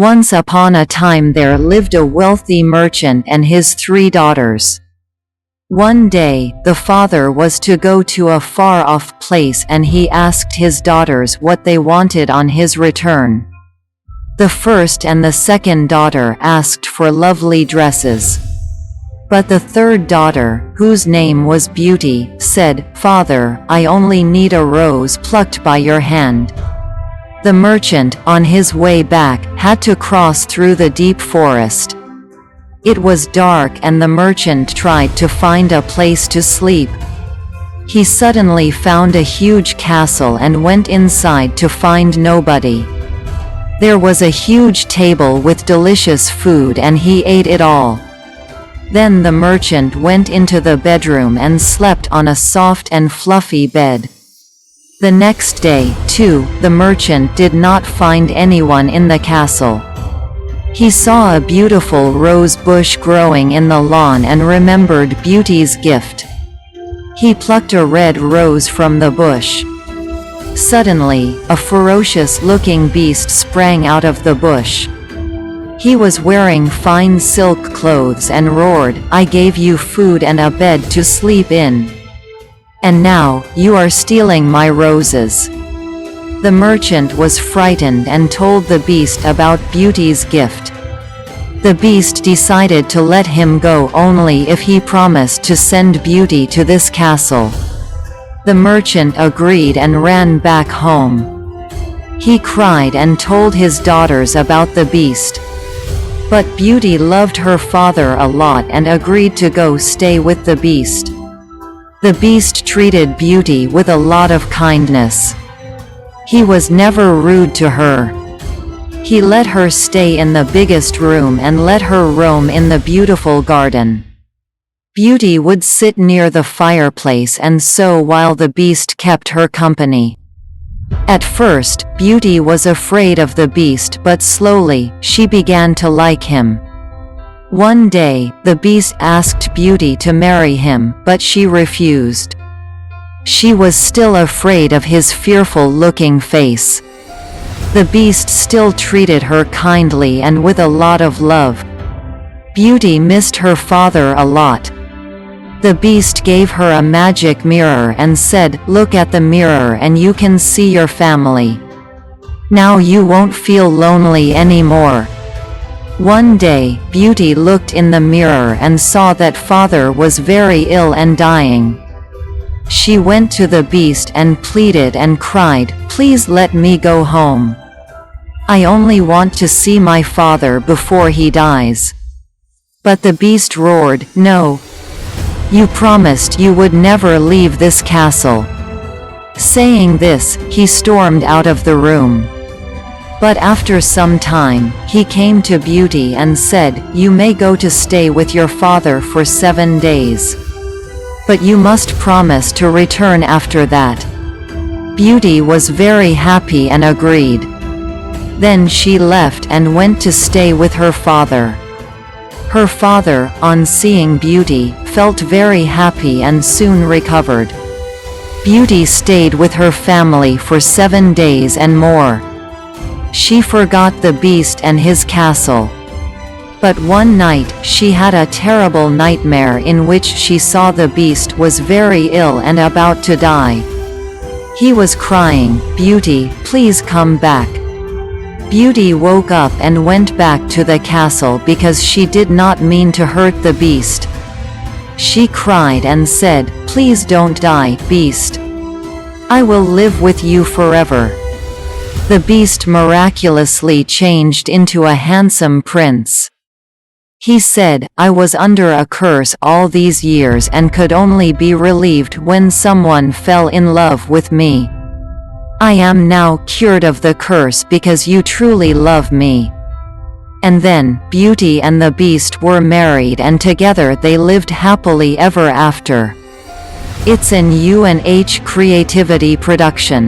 Once upon a time there lived a wealthy merchant and his 3 daughters. One day, the father was to go to a far-off place and he asked his daughters what they wanted on his return. The first and the second daughter asked for lovely dresses. But the third daughter, whose name was Beauty, said, "Father, I only need a rose plucked by your hand." The merchant, on his way back, had to cross through the deep forest. It was dark and the merchant tried to find a place to sleep. He suddenly found a huge castle and went inside to find nobody. There was a huge table with delicious food and he ate it all. Then the merchant went into the bedroom and slept on a soft and fluffy bed. The next day, too, the merchant did not find anyone in the castle. He saw a beautiful rose bush growing in the lawn and remembered Beauty's gift. He plucked a red rose from the bush. Suddenly, a ferocious-looking beast sprang out of the bush. He was wearing fine silk clothes and roared, "I gave you food and a bed to sleep in. And now, you are stealing my roses." The merchant was frightened and told the beast about Beauty's gift. The beast decided to let him go only if he promised to send Beauty to this castle. The merchant agreed and ran back home. He cried and told his daughters about the beast. But Beauty loved her father a lot and agreed to go stay with the beast. The beast treated Beauty with a lot of kindness. He was never rude to her. He let her stay in the biggest room and let her roam in the beautiful garden. Beauty would sit near the fireplace and sew while the beast kept her company. At first, Beauty was afraid of the beast, but slowly, she began to like him. One day, the beast asked Beauty to marry him, but she refused. She was still afraid of his fearful-looking face. The beast still treated her kindly and with a lot of love. Beauty missed her father a lot. The beast gave her a magic mirror and said, "Look at the mirror and you can see your family. Now you won't feel lonely anymore." One day, Beauty looked in the mirror and saw that father was very ill and dying. She went to the beast and pleaded and cried, "Please let me go home. I only want to see my father before he dies." But the beast roared, "No. You promised you would never leave this castle." Saying this, he stormed out of the room. But after some time, he came to Beauty and said, "You may go to stay with your father for 7 days. But you must promise to return after that." Beauty was very happy and agreed. Then she left and went to stay with her father. Her father, on seeing Beauty, felt very happy and soon recovered. Beauty stayed with her family for 7 days and more. She forgot the beast and his castle. But one night, she had a terrible nightmare in which she saw the beast was very ill and about to die. He was crying, "Beauty, please come back." Beauty woke up and went back to the castle because she did not mean to hurt the beast. She cried and said, "Please don't die, beast. I will live with you forever." The beast miraculously changed into a handsome prince. He said, "I was under a curse all these years and could only be relieved when someone fell in love with me. I am now cured of the curse because you truly love me." And then, Beauty and the beast were married and together they lived happily ever after. It's an UNH Creativity production.